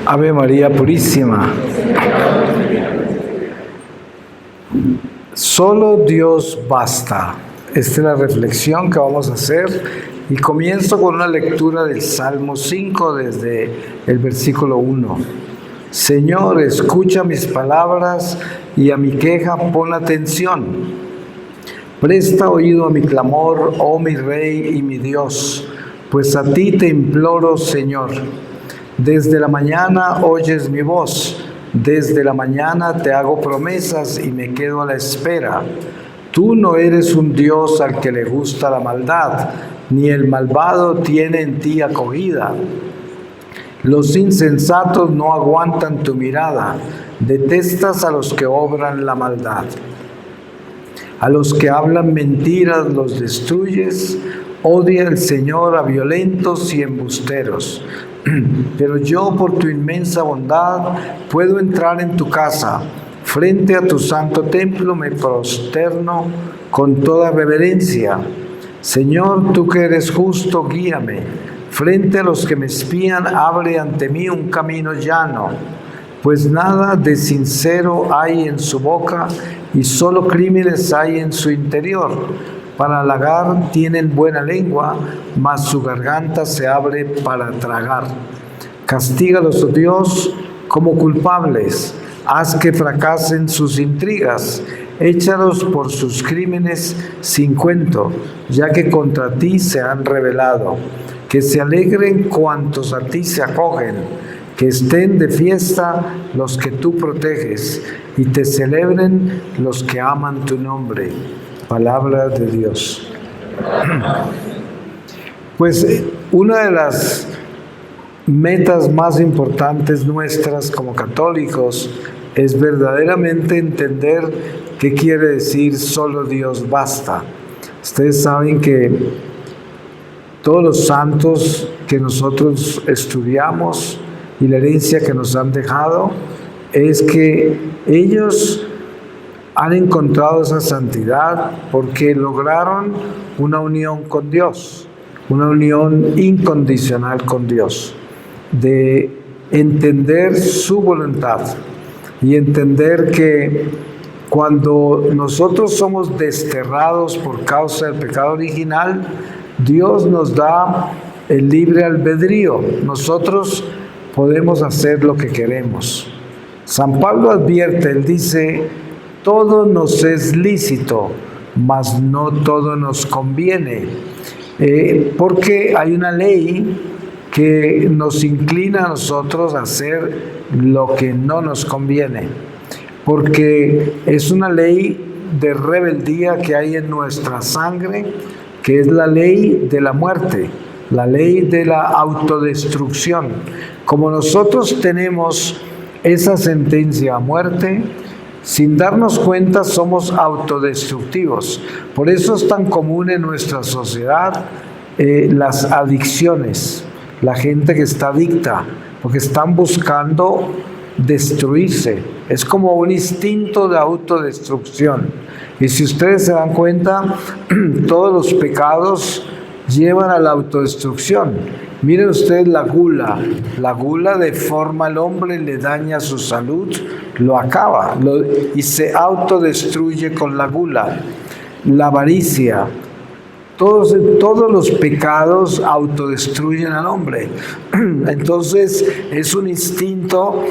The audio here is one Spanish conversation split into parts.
Ave María Purísima. Solo Dios basta. Esta es la reflexión que vamos a hacer y comienzo con una lectura del Salmo 5 desde el versículo 1. Señor, escucha mis palabras y a mi queja pon atención. Presta oído a mi clamor, oh mi Rey y mi Dios, pues a ti te imploro, Señor. Desde la mañana oyes mi voz, desde la mañana te hago promesas y me quedo a la espera. Tú no eres un Dios al que le gusta la maldad, ni el malvado tiene en ti acogida. Los insensatos no aguantan tu mirada, detestas a los que obran la maldad. A los que hablan mentiras los destruyes, odia el Señor a violentos y embusteros. Pero yo, por tu inmensa bondad, puedo entrar en tu casa. Frente a tu santo templo me prosterno con toda reverencia. Señor, tú que eres justo, guíame. Frente a los que me espían, abre ante mí un camino llano. Pues nada de sincero hay en su boca y solo crímenes hay en su interior. Para halagar tienen buena lengua, mas su garganta se abre para tragar. Castígalos, oh Dios, como culpables. Haz que fracasen sus intrigas. Échalos por sus crímenes sin cuento, ya que contra ti se han rebelado. Que se alegren cuantos a ti se acogen. Que estén de fiesta los que tú proteges y te celebren los que aman tu nombre. Palabra de Dios. Pues una de las metas más importantes nuestras como católicos es verdaderamente entender qué quiere decir solo Dios basta. Ustedes saben que todos los santos que nosotros estudiamos y la herencia que nos han dejado es que ellos han encontrado esa santidad porque lograron una unión con Dios, una unión incondicional con Dios, de entender su voluntad y entender que cuando nosotros somos desterrados por causa del pecado original, Dios nos da el libre albedrío. Nosotros podemos hacer lo que queremos. San Pablo advierte, él dice: todo nos es lícito, mas no todo nos conviene, porque hay una ley que nos inclina a nosotros a hacer lo que no nos conviene, porque es una ley de rebeldía que hay en nuestra sangre, que es la ley de la muerte, la ley de la autodestrucción. Como nosotros tenemos esa sentencia a muerte, sin darnos cuenta somos autodestructivos. Por eso es tan común en nuestra sociedad las adicciones, la gente que está adicta, porque están buscando destruirse. Es como un instinto de autodestrucción. Y si ustedes se dan cuenta, todos los pecados llevan a la autodestrucción. Miren ustedes la gula deforma al hombre, le daña su salud, lo acaba y se autodestruye con la gula. La avaricia, todos los pecados autodestruyen al hombre. Entonces es un instinto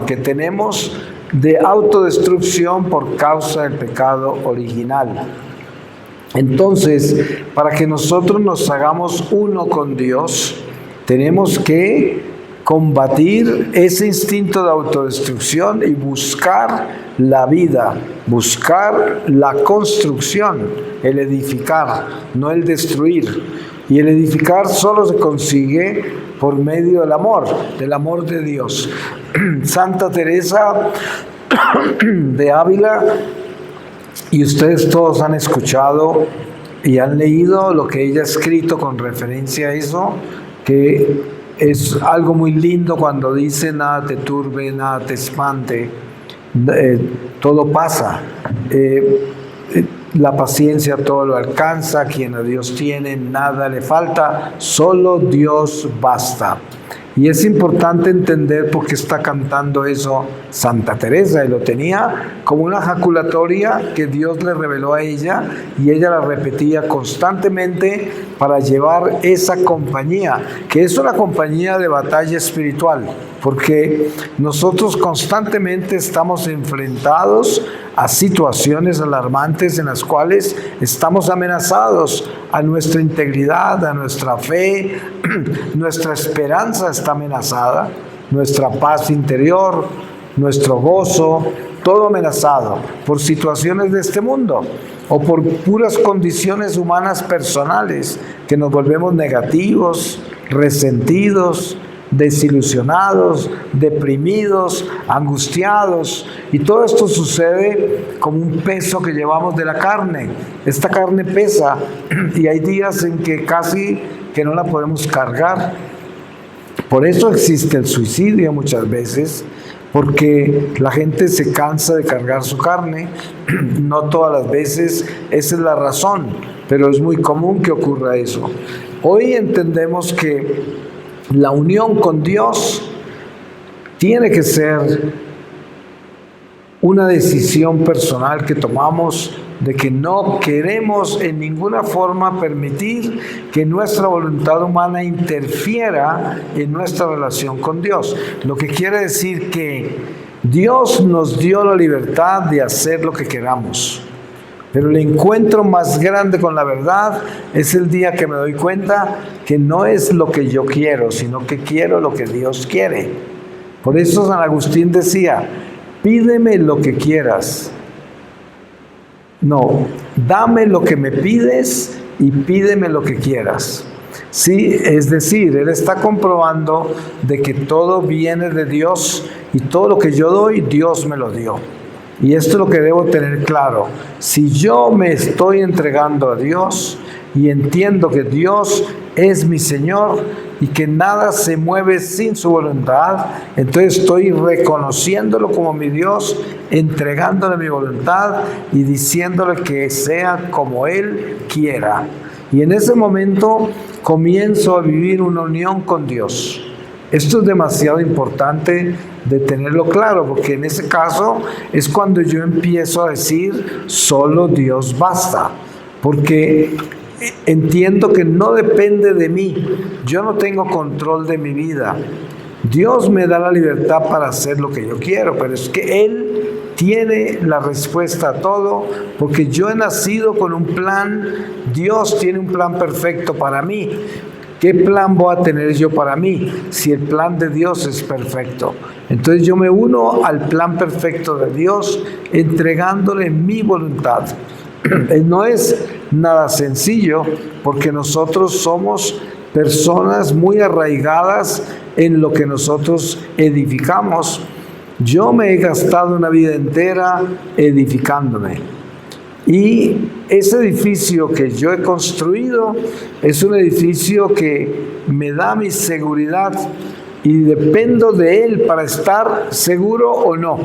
que tenemos de autodestrucción por causa del pecado original. Entonces, para que nosotros nos hagamos uno con Dios, tenemos que combatir ese instinto de autodestrucción y buscar la vida, buscar la construcción, el edificar, no el destruir. Y el edificar solo se consigue por medio del amor de Dios. Santa Teresa de Ávila, y ustedes todos han escuchado y han leído lo que ella ha escrito con referencia a eso, que es algo muy lindo cuando dice: nada te turbe, nada te espante, todo pasa. La paciencia todo lo alcanza, quien a Dios tiene nada le falta, solo Dios basta. Y es importante entender por qué está cantando eso Santa Teresa, y lo tenía como una jaculatoria que Dios le reveló a ella, y ella la repetía constantemente para llevar esa compañía, que es una compañía de batalla espiritual, porque nosotros constantemente estamos enfrentados a situaciones alarmantes en las cuales estamos amenazados, a nuestra integridad, a nuestra fe, nuestra esperanza está amenazada, nuestra paz interior, nuestro gozo, todo amenazado por situaciones de este mundo o por puras condiciones humanas personales que nos volvemos negativos, resentidos, desilusionados, deprimidos, angustiados, y todo esto sucede como un peso que llevamos de la carne. Esta carne pesa y hay días en que casi que no la podemos cargar. Por eso existe el suicidio muchas veces, porque la gente se cansa de cargar su carne. No todas las veces esa es la razón, pero es muy común que ocurra eso. Hoy entendemos que la unión con Dios tiene que ser una decisión personal que tomamos, de que no queremos en ninguna forma permitir que nuestra voluntad humana interfiera en nuestra relación con Dios. Lo que quiere decir que Dios nos dio la libertad de hacer lo que queramos. Pero el encuentro más grande con la verdad es el día que me doy cuenta que no es lo que yo quiero, sino que quiero lo que Dios quiere. Por eso San Agustín decía, pídeme lo que quieras. No, dame lo que me pides y pídeme lo que quieras. Sí, es decir, él está comprobando de que todo viene de Dios y todo lo que yo doy, Dios me lo dio. Y esto es lo que debo tener claro. Si yo me estoy entregando a Dios y entiendo que Dios es mi Señor y que nada se mueve sin su voluntad, entonces estoy reconociéndolo como mi Dios, entregándole mi voluntad y diciéndole que sea como Él quiera. Y en ese momento comienzo a vivir una unión con Dios. Esto es demasiado importante de tenerlo claro, porque en ese caso es cuando yo empiezo a decir, solo Dios basta, porque entiendo que no depende de mí, yo no tengo control de mi vida. Dios me da la libertad para hacer lo que yo quiero, pero es que Él tiene la respuesta a todo, porque yo he nacido con un plan, Dios tiene un plan perfecto para mí. ¿Qué plan voy a tener yo para mí si el plan de Dios es perfecto? Entonces yo me uno al plan perfecto de Dios entregándole mi voluntad. No es nada sencillo porque nosotros somos personas muy arraigadas en lo que nosotros edificamos. Yo me he gastado una vida entera edificándome. Y ese edificio que yo he construido es un edificio que me da mi seguridad y dependo de él para estar seguro o no.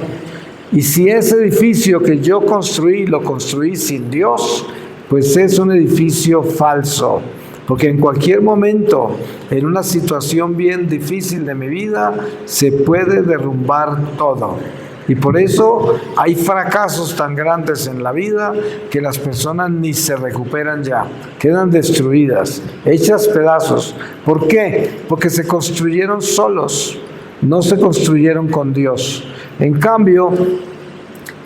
Y si ese edificio que yo construí, lo construí sin Dios, pues es un edificio falso. Porque en cualquier momento, en una situación bien difícil de mi vida, se puede derrumbar todo. Y por eso hay fracasos tan grandes en la vida que las personas ni se recuperan ya, quedan destruidas, hechas pedazos. ¿Por qué? Porque se construyeron solos, no se construyeron con Dios. En cambio,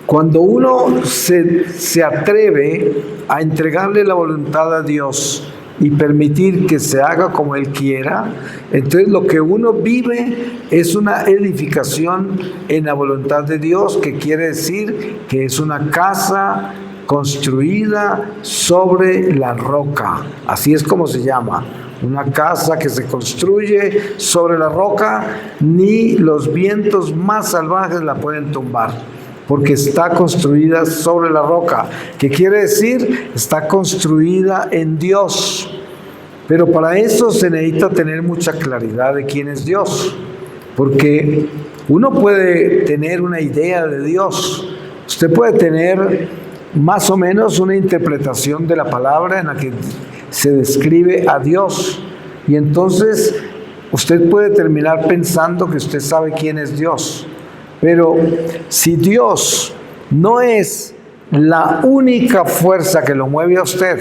cuando uno se atreve a entregarle la voluntad a Dios y permitir que se haga como Él quiera, entonces lo que uno vive es una edificación en la voluntad de Dios, que quiere decir que es una casa construida sobre la roca. Así es como se llama. Una casa que se construye sobre la roca, ni los vientos más salvajes la pueden tumbar, porque está construida sobre la roca, que quiere decir está construida en Dios. Pero para eso se necesita tener mucha claridad de quién es Dios, porque uno puede tener una idea de Dios, usted puede tener más o menos una interpretación de la palabra en la que se describe a Dios, y entonces Usted puede terminar pensando que usted sabe quién es Dios, pero si Dios no es la única fuerza que lo mueve a usted,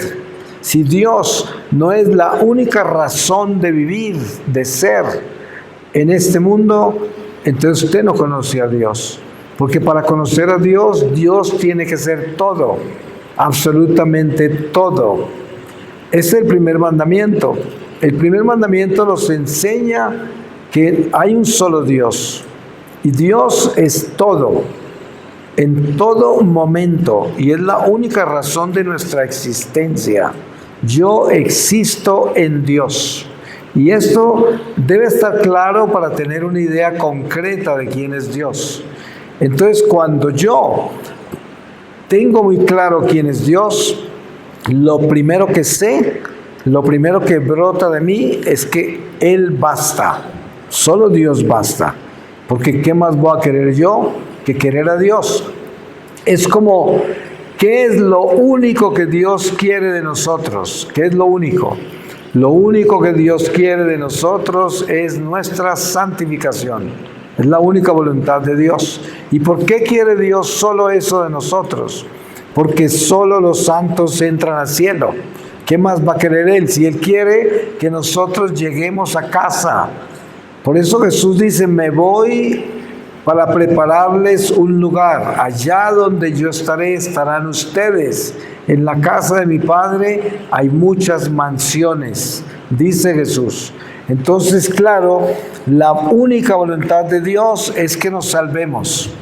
si Dios no es la única razón de vivir, de ser en este mundo, entonces usted no conoce a Dios. Porque para conocer a Dios, Dios tiene que ser todo, absolutamente todo. Ese es el primer mandamiento. El primer mandamiento nos enseña que hay un solo Dios. Y Dios es todo, en todo momento. Y es la única razón de nuestra existencia. Yo existo en Dios. Y esto debe estar claro para tener una idea concreta de quién es Dios. Entonces, cuando yo tengo muy claro quién es Dios, lo primero que sé, lo primero que brota de mí es que Él basta. Solo Dios basta. Porque ¿qué más voy a querer yo que querer a Dios? Es como, ¿qué es lo único que Dios quiere de nosotros? ¿Qué es lo único? Lo único que Dios quiere de nosotros es nuestra santificación. Es la única voluntad de Dios. ¿Y por qué quiere Dios solo eso de nosotros? Porque solo los santos entran al cielo. ¿Qué más va a querer Él? Si Él quiere que nosotros lleguemos a casa. Por eso Jesús dice, me voy para prepararles un lugar. Allá donde yo estaré, estarán ustedes. En la casa de mi Padre hay muchas mansiones, dice Jesús. Entonces, claro, la única voluntad de Dios es que nos salvemos.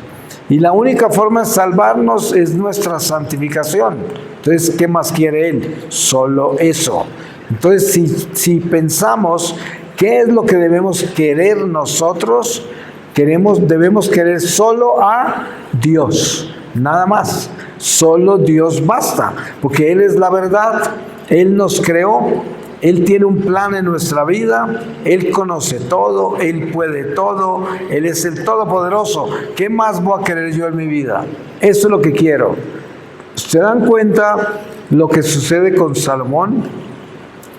Y la única forma de salvarnos es nuestra santificación. Entonces, ¿qué más quiere Él? Solo eso. Entonces, si pensamos qué es lo que debemos querer nosotros, debemos querer solo a Dios, nada más. Solo Dios basta, porque Él es la verdad, Él nos creó, Él tiene un plan en nuestra vida, Él conoce todo, Él puede todo, Él es el Todopoderoso. ¿Qué más voy a querer yo en mi vida? Eso es lo que quiero. ¿Se dan cuenta lo que sucede con Salomón?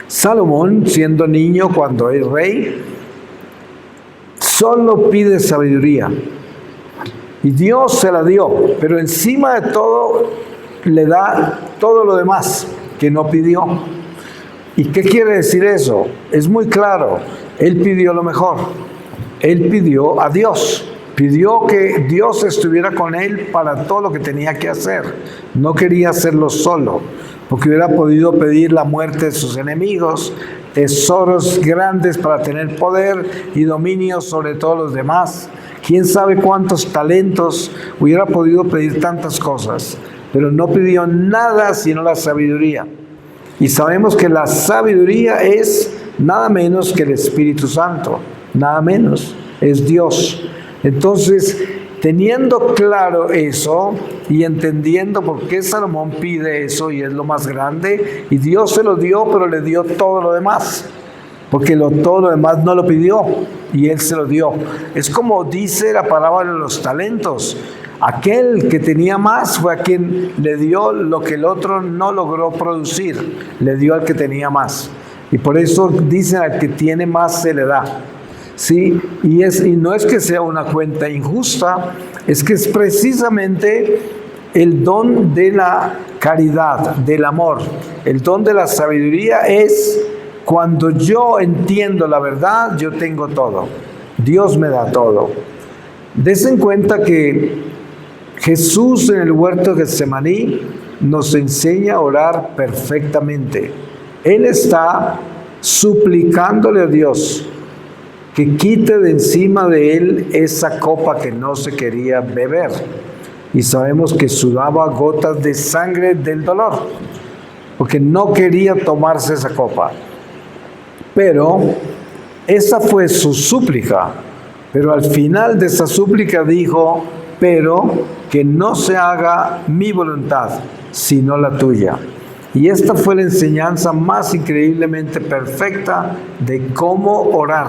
Salomón, siendo niño cuando es rey, solo pide sabiduría. Y Dios se la dio, pero encima de todo le da todo lo demás que no pidió. ¿Y qué quiere decir eso? Es muy claro. Él pidió lo mejor. Él pidió a Dios. Pidió que Dios estuviera con él para todo lo que tenía que hacer. No quería hacerlo solo, porque hubiera podido pedir la muerte de sus enemigos, tesoros grandes para tener poder y dominio sobre todos los demás. Quién sabe cuántos talentos, hubiera podido pedir tantas cosas, pero no pidió nada sino la sabiduría. Y sabemos que la sabiduría es nada menos que el Espíritu Santo, nada menos, es Dios. Entonces, teniendo claro eso y entendiendo por qué Salomón pide eso y es lo más grande, y Dios se lo dio, pero le dio todo lo demás. Porque todo lo demás no lo pidió y Él se lo dio. Es como dice la parábola de los talentos. Aquel que tenía más fue a quien le dio lo que el otro no logró producir. Le dio al que tenía más. Y por eso dicen al que tiene más se le da. ¿Sí? Y no es que sea una cuenta injusta, es que es precisamente el don de la caridad, del amor. El don de la sabiduría es... Cuando yo entiendo la verdad, yo tengo todo. Dios me da todo. Des en cuenta que Jesús en el huerto de Getsemaní nos enseña a orar perfectamente. Él está suplicándole a Dios que quite de encima de él esa copa que no se quería beber. Y sabemos que sudaba gotas de sangre del dolor, porque no quería tomarse esa copa. Pero esa fue su súplica. Pero al final de esa súplica dijo, pero que no se haga mi voluntad, sino la tuya. Y esta fue la enseñanza más increíblemente perfecta de cómo orar.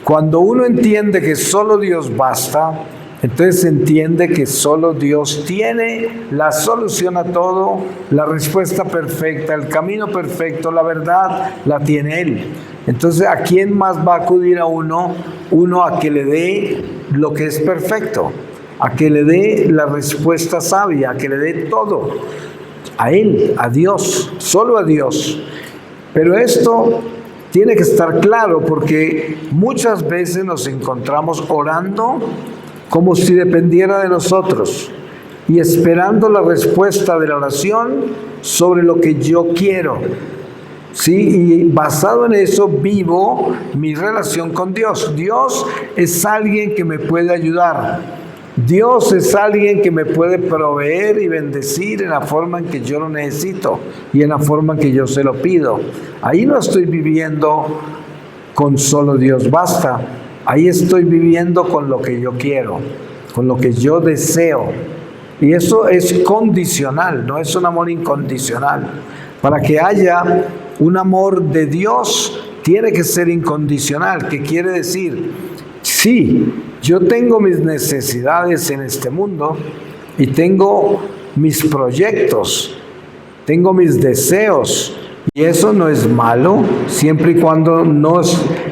Cuando uno entiende que solo Dios basta, Entonces se entiende que solo Dios tiene la solución a todo, la respuesta perfecta, el camino perfecto, la verdad la tiene Él. Entonces, ¿a quién más va a acudir a uno? Uno a que le dé lo que es perfecto, a que le dé la respuesta sabia, a que le dé todo. A Él, a Dios, solo a Dios. Pero esto tiene que estar claro porque muchas veces nos encontramos orando como si dependiera de nosotros y esperando la respuesta de la oración sobre lo que yo quiero. Sí, y basado en eso vivo mi relación con Dios. Dios es alguien que me puede ayudar. Dios es alguien que me puede proveer y bendecir en la forma en que yo lo necesito y en la forma en que yo se lo pido. Ahí no estoy viviendo con solo Dios basta. Ahí estoy viviendo con lo que yo quiero, con lo que yo deseo. Y eso es condicional, no es un amor incondicional. Para que haya un amor de Dios, tiene que ser incondicional. ¿Qué quiere decir? Sí, yo tengo mis necesidades en este mundo y tengo mis proyectos, tengo mis deseos. Y eso no es malo, siempre y cuando no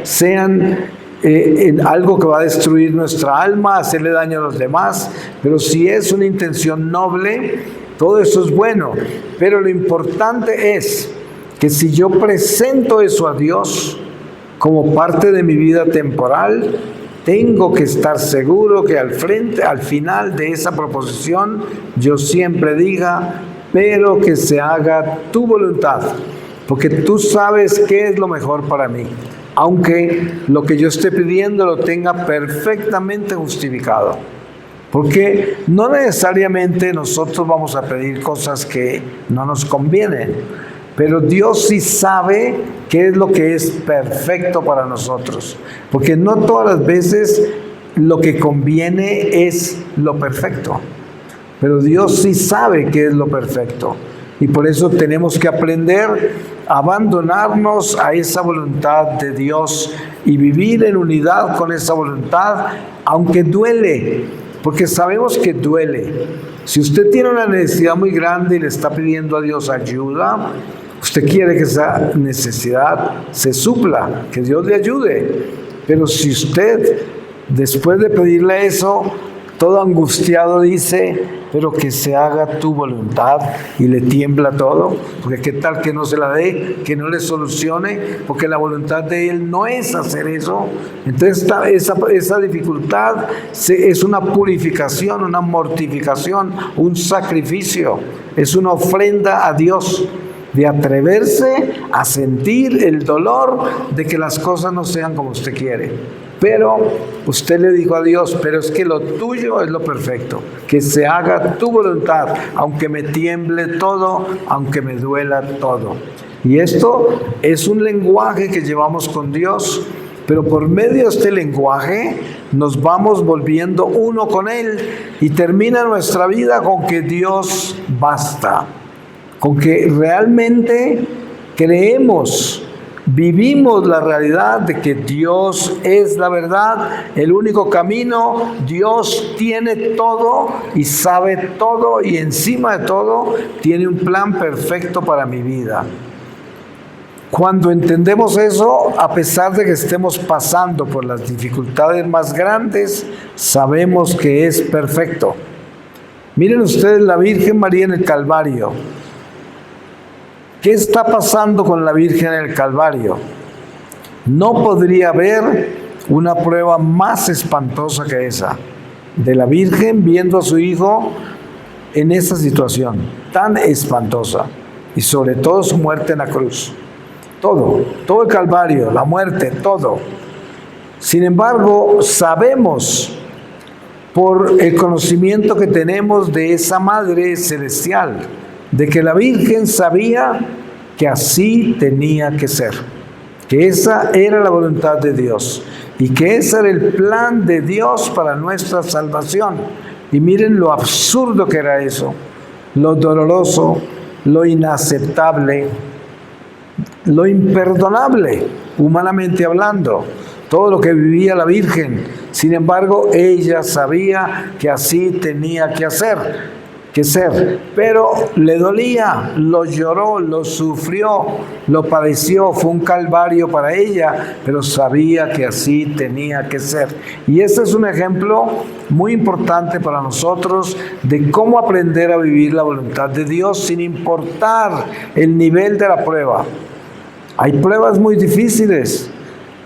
sean en algo que va a destruir nuestra alma, hacerle daño a los demás. Pero si es una intención noble, todo eso es bueno. Pero lo importante es que si yo presento eso a Dios como parte de mi vida temporal, tengo que estar seguro que al final de esa proposición, yo siempre diga, pero que se haga tu voluntad, porque tú sabes qué es lo mejor para mí, aunque lo que yo esté pidiendo lo tenga perfectamente justificado. Porque no necesariamente nosotros vamos a pedir cosas que no nos convienen, pero Dios sí sabe qué es lo que es perfecto para nosotros. Porque no todas las veces lo que conviene es lo perfecto, pero Dios sí sabe qué es lo perfecto. Y por eso tenemos que aprender a abandonarnos a esa voluntad de Dios y vivir en unidad con esa voluntad, aunque duele, porque sabemos que duele. Si usted tiene una necesidad muy grande y le está pidiendo a Dios ayuda, usted quiere que esa necesidad se supla, que Dios le ayude. Pero si usted, después de pedirle eso, todo angustiado dice, pero que se haga tu voluntad, y le tiembla todo, porque qué tal que no se la dé, que no le solucione, porque la voluntad de Él no es hacer eso. Entonces esa dificultad es una purificación, una mortificación, un sacrificio, es una ofrenda a Dios, de atreverse a sentir el dolor de que las cosas no sean como usted quiere. Pero usted le dijo a Dios, pero es que lo tuyo es lo perfecto, que se haga tu voluntad, aunque me tiemble todo, aunque me duela todo. Y esto es un lenguaje que llevamos con Dios, pero por medio de este lenguaje nos vamos volviendo uno con Él y termina nuestra vida con que Dios basta, con que realmente creemos, vivimos la realidad de que Dios es la verdad, el único camino. Dios tiene todo y sabe todo, y encima de todo tiene un plan perfecto para mi vida. Cuando entendemos eso, a pesar de que estemos pasando por las dificultades más grandes, sabemos que es perfecto. Miren ustedes la Virgen María en el Calvario. ¿Qué está pasando con la Virgen en el Calvario? No podría haber una prueba más espantosa que esa, de la Virgen viendo a su hijo en esa situación tan espantosa, y sobre todo su muerte en la cruz. Todo el Calvario, la muerte, todo. Sin embargo, sabemos por el conocimiento que tenemos de esa Madre Celestial, de que la Virgen sabía que así tenía que ser, que esa era la voluntad de Dios y que ese era el plan de Dios para nuestra salvación. Y miren lo absurdo que era eso, lo doloroso, lo inaceptable, lo imperdonable, humanamente hablando. Todo lo que vivía la Virgen, Sin embargo, ella sabía que así tenía que ser, pero le dolía, lo lloró, lo sufrió, lo padeció, fue un calvario para ella, pero sabía que así tenía que ser. Y este es un ejemplo muy importante para nosotros de cómo aprender a vivir la voluntad de Dios sin importar el nivel de la prueba. Hay pruebas muy difíciles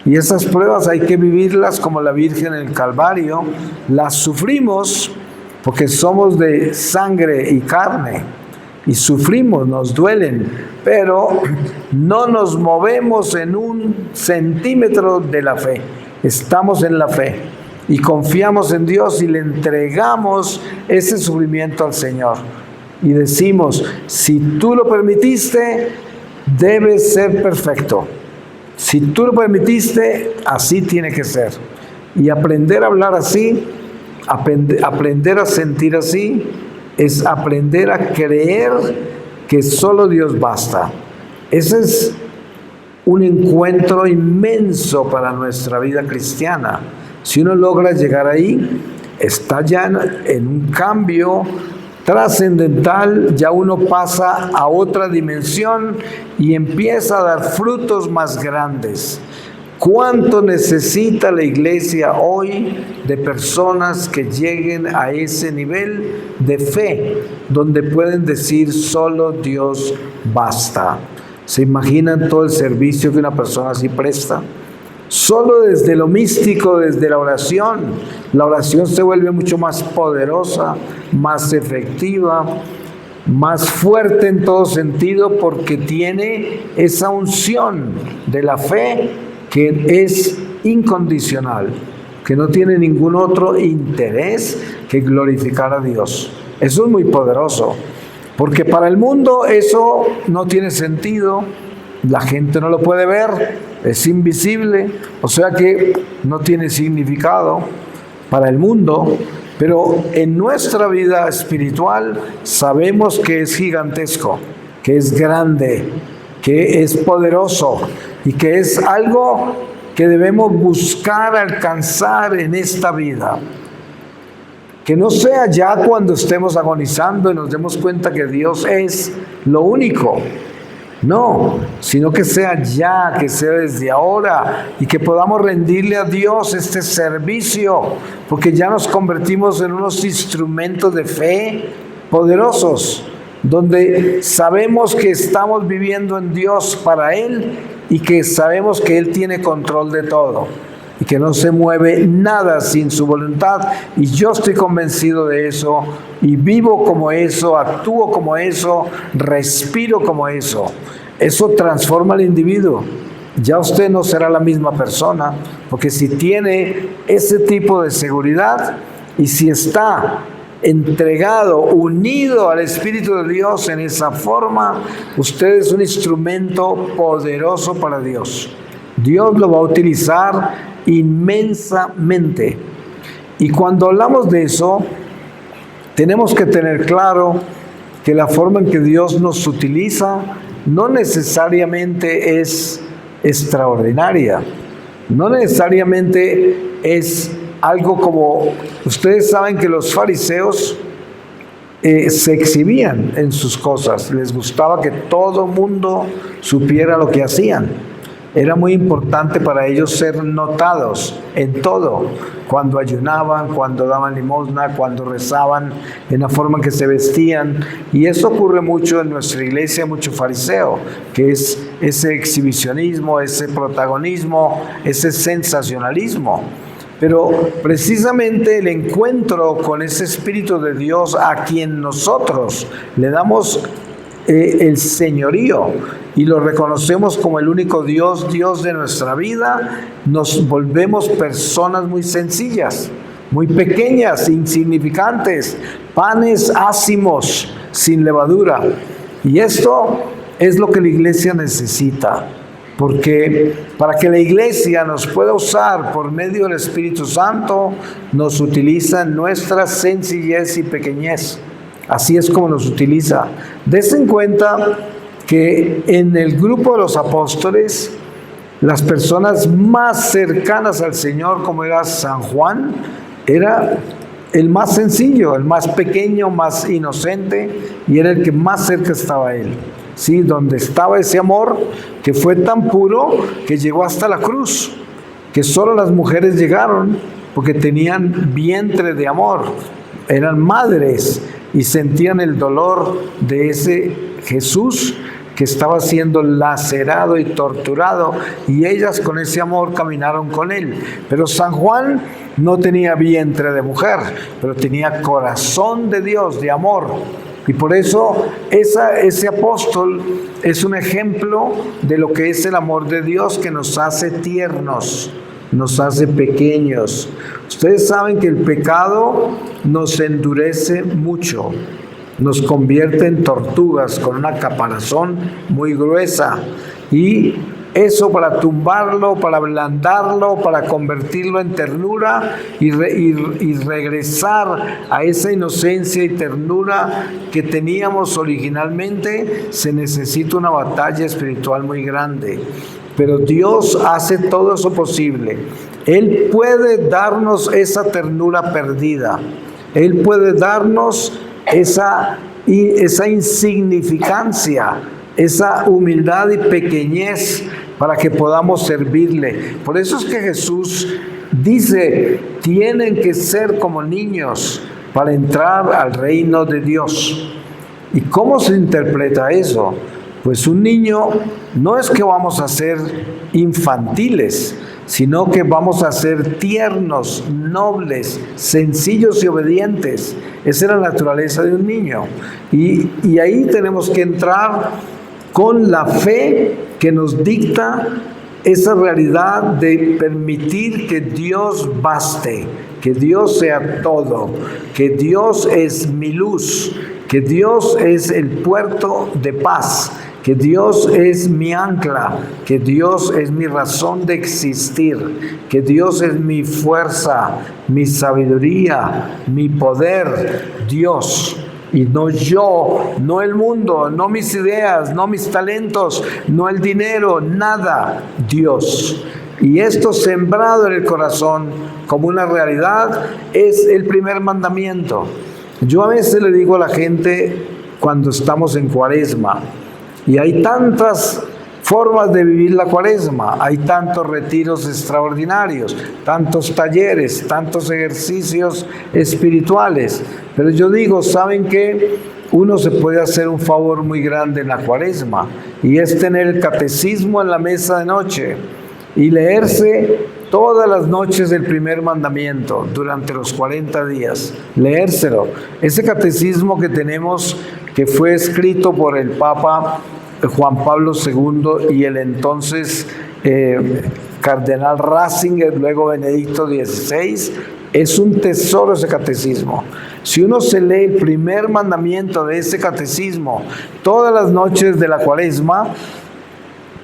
y esas pruebas hay que vivirlas como la Virgen en el Calvario. Las sufrimos porque somos de sangre y carne y sufrimos, nos duelen, pero no nos movemos en un centímetro de la fe. Estamos en la fe y confiamos en Dios y le entregamos ese sufrimiento al Señor. Y decimos, si tú lo permitiste, debe ser perfecto. Si tú lo permitiste, así tiene que ser. Y aprender a hablar así, aprender a sentir así, es aprender a creer que solo Dios basta. Ese es un encuentro inmenso para nuestra vida cristiana. Si uno logra llegar ahí, está ya en un cambio trascendental, ya uno pasa a otra dimensión y empieza a dar frutos más grandes. ¿Cuánto necesita la iglesia hoy de personas que lleguen a ese nivel de fe, donde pueden decir solo Dios basta? ¿Se imaginan todo el servicio que una persona así presta? Solo desde lo místico, desde la oración se vuelve mucho más poderosa, más efectiva, más fuerte en todo sentido, porque tiene esa unción de la fe que es incondicional, que no tiene ningún otro interés que glorificar a Dios. Eso es muy poderoso, porque para el mundo eso no tiene sentido, la gente no lo puede ver, es invisible, o sea que no tiene significado para el mundo, pero en nuestra vida espiritual sabemos que es gigantesco, que es grande, que es poderoso y que es algo que debemos buscar alcanzar en esta vida. Que no sea ya cuando estemos agonizando y nos demos cuenta que Dios es lo único. No, sino que sea ya, que sea desde ahora y que podamos rendirle a Dios este servicio, porque ya nos convertimos en unos instrumentos de fe poderosos, donde sabemos que estamos viviendo en Dios para Él y que sabemos que Él tiene control de todo y que no se mueve nada sin su voluntad. Y yo estoy convencido de eso y vivo como eso, actúo como eso, respiro como eso. Eso transforma al individuo. Ya usted no será la misma persona, porque si tiene ese tipo de seguridad y si está entregado, unido al Espíritu de Dios en esa forma, usted es un instrumento poderoso para Dios. Dios lo va a utilizar inmensamente. Y cuando hablamos de eso, tenemos que tener claro que la forma en que Dios nos utiliza no necesariamente es extraordinaria, no necesariamente es algo como, ustedes saben que los fariseos se exhibían en sus cosas, les gustaba que todo mundo supiera lo que hacían. Era muy importante para ellos ser notados en todo, cuando ayunaban, cuando daban limosna, cuando rezaban, en la forma en que se vestían. Y eso ocurre mucho en nuestra iglesia, mucho fariseo, que es ese exhibicionismo, ese protagonismo, ese sensacionalismo. Pero precisamente el encuentro con ese Espíritu de Dios a quien nosotros le damos el señorío y lo reconocemos como el único Dios, Dios de nuestra vida, nos volvemos personas muy sencillas, muy pequeñas, insignificantes, panes ácimos, sin levadura. Y esto es lo que la iglesia necesita, porque para que la iglesia nos pueda usar por medio del Espíritu Santo, nos utiliza en nuestra sencillez y pequeñez. Así es como nos utiliza. Dense en cuenta que en el grupo de los apóstoles, las personas más cercanas al Señor, como era San Juan, era el más sencillo, el más pequeño, más inocente, y era el que más cerca estaba a él. Sí, donde estaba ese amor que fue tan puro que llegó hasta la cruz, que solo las mujeres llegaron porque tenían vientre de amor, eran madres y sentían el dolor de ese Jesús que estaba siendo lacerado y torturado, y ellas con ese amor caminaron con él. Pero San Juan no tenía vientre de mujer, pero tenía corazón de Dios, de amor. Y por eso ese apóstol es un ejemplo de lo que es el amor de Dios, que nos hace tiernos, nos hace pequeños. Ustedes saben que el pecado nos endurece mucho, nos convierte en tortugas con una caparazón muy gruesa, y eso para tumbarlo, para ablandarlo, para convertirlo en ternura y regresar a esa inocencia y ternura que teníamos originalmente, se necesita una batalla espiritual muy grande. Pero Dios hace todo eso posible. Él puede darnos esa ternura perdida. Él puede darnos esa insignificancia, esa humildad y pequeñez para que podamos servirle. Por eso es que Jesús dice, tienen que ser como niños para entrar al reino de Dios. ¿Y cómo se interpreta eso? Pues un niño no es que vamos a ser infantiles, sino que vamos a ser tiernos, nobles, sencillos y obedientes. Esa es la naturaleza de un niño. Y ahí tenemos que entrar con la fe que nos dicta esa realidad de permitir que Dios baste, que Dios sea todo, que Dios es mi luz, que Dios es el puerto de paz, que Dios es mi ancla, que Dios es mi razón de existir, que Dios es mi fuerza, mi sabiduría, mi poder, Dios. Y no yo, no el mundo, no mis ideas, no mis talentos, no el dinero, nada, Dios. Y esto sembrado en el corazón como una realidad es el primer mandamiento. Yo a veces le digo a la gente cuando estamos en Cuaresma, y hay tantas formas de vivir la Cuaresma, hay tantos retiros extraordinarios, tantos talleres, tantos ejercicios espirituales, pero yo digo, ¿saben qué? Uno se puede hacer un favor muy grande en la Cuaresma, y es tener el catecismo en la mesa de noche y leerse todas las noches del primer mandamiento durante los 40 días, leérselo. Ese catecismo que tenemos, que fue escrito por el Papa Juan Pablo II y el entonces Cardenal Ratzinger, luego Benedicto XVI, es un tesoro ese catecismo. Si uno se lee el primer mandamiento de ese catecismo todas las noches de la Cuaresma,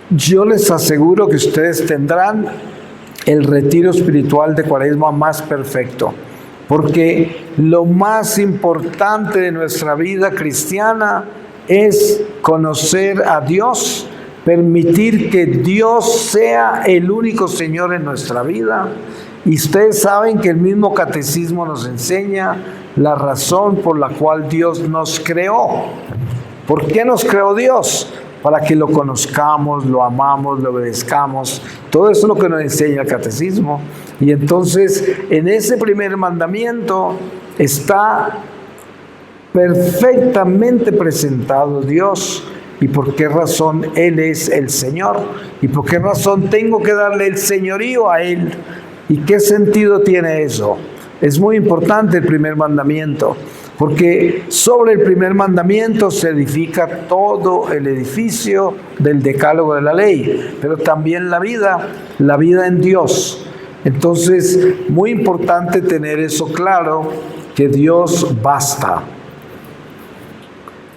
yo les aseguro que ustedes tendrán el retiro espiritual de Cuaresma más perfecto, porque lo más importante de nuestra vida cristiana es conocer a Dios, permitir que Dios sea el único Señor en nuestra vida. Y ustedes saben que el mismo catecismo nos enseña la razón por la cual Dios nos creó. ¿Por qué nos creó Dios? Para que lo conozcamos, lo amamos, lo obedezcamos. Todo eso es lo que nos enseña el catecismo. Y entonces, en ese primer mandamiento está perfectamente presentado Dios, y por qué razón Él es el Señor, y por qué razón tengo que darle el señorío a Él, y qué sentido tiene eso. Es muy importante el primer mandamiento, porque sobre el primer mandamiento se edifica todo el edificio del decálogo de la ley, pero también la vida en Dios. Entonces, muy importante tener eso claro, que Dios basta.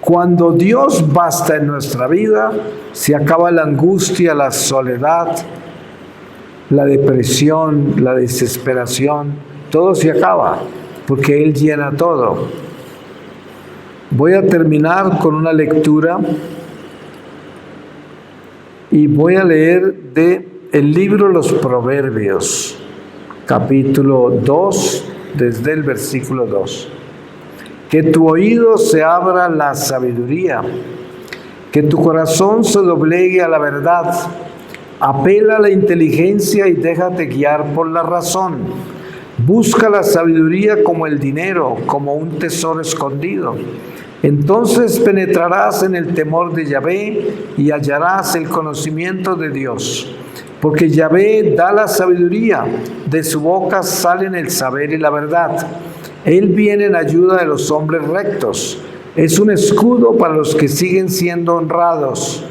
Cuando Dios basta en nuestra vida, se acaba la angustia, la soledad, la depresión, la desesperación, todo se acaba, porque Él llena todo. Voy a terminar con una lectura y voy a leer de el libro de los Proverbios, capítulo 2, desde el versículo 2. Que tu oído se abra a la sabiduría, que tu corazón se doblegue a la verdad. Apela a la inteligencia y déjate guiar por la razón. Busca la sabiduría como el dinero, como un tesoro escondido. Entonces penetrarás en el temor de Yahvé y hallarás el conocimiento de Dios. Porque Yahvé da la sabiduría, de su boca salen el saber y la verdad. Él viene en ayuda de los hombres rectos. Es un escudo para los que siguen siendo honrados.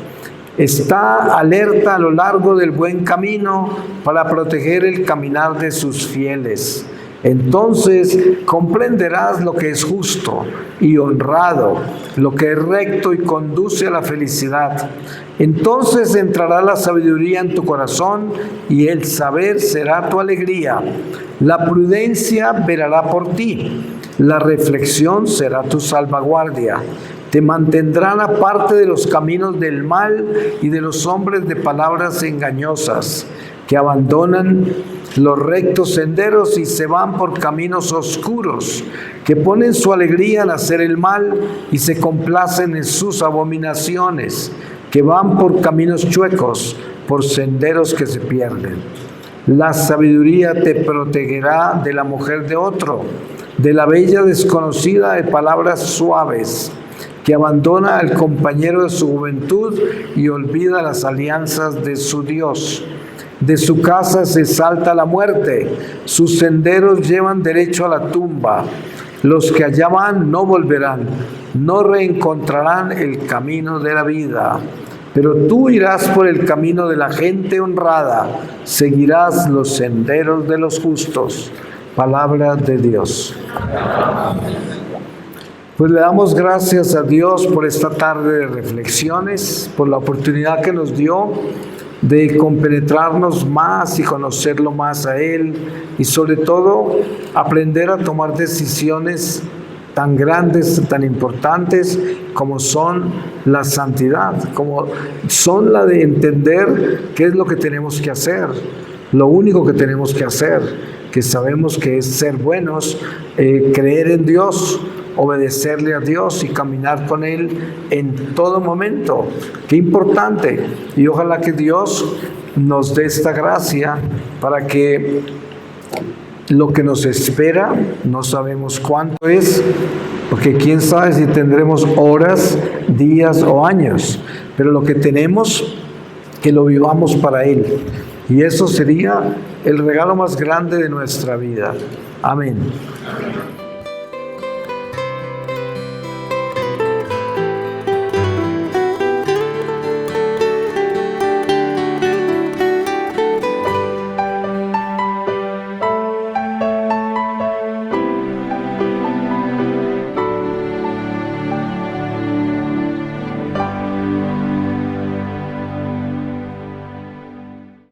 Está alerta a lo largo del buen camino para proteger el caminar de sus fieles. Entonces comprenderás lo que es justo y honrado, lo que es recto y conduce a la felicidad. Entonces entrará la sabiduría en tu corazón y el saber será tu alegría. La prudencia velará por ti, la reflexión será tu salvaguardia. Te mantendrán aparte de los caminos del mal y de los hombres de palabras engañosas, que abandonan los rectos senderos y se van por caminos oscuros, que ponen su alegría en hacer el mal y se complacen en sus abominaciones, que van por caminos chuecos, por senderos que se pierden. La sabiduría te protegerá de la mujer de otro, de la bella desconocida de palabras suaves, que abandona al compañero de su juventud y olvida las alianzas de su Dios. De su casa se salta la muerte, sus senderos llevan derecho a la tumba. Los que allá van no volverán, no reencontrarán el camino de la vida. Pero tú irás por el camino de la gente honrada, seguirás los senderos de los justos. Palabra de Dios. Pues le damos gracias a Dios por esta tarde de reflexiones, por la oportunidad que nos dio de compenetrarnos más y conocerlo más a Él y sobre todo aprender a tomar decisiones tan grandes, tan importantes como son la santidad, como son la de entender qué es lo que tenemos que hacer, lo único que tenemos que hacer, que sabemos que es ser buenos, creer en Dios, obedecerle a Dios y caminar con Él en todo momento. Qué importante. Y ojalá que Dios nos dé esta gracia para que lo que nos espera, no sabemos cuánto es, porque quién sabe si tendremos horas, días o años, pero lo que tenemos, que lo vivamos para Él. Y eso sería el regalo más grande de nuestra vida. Amén.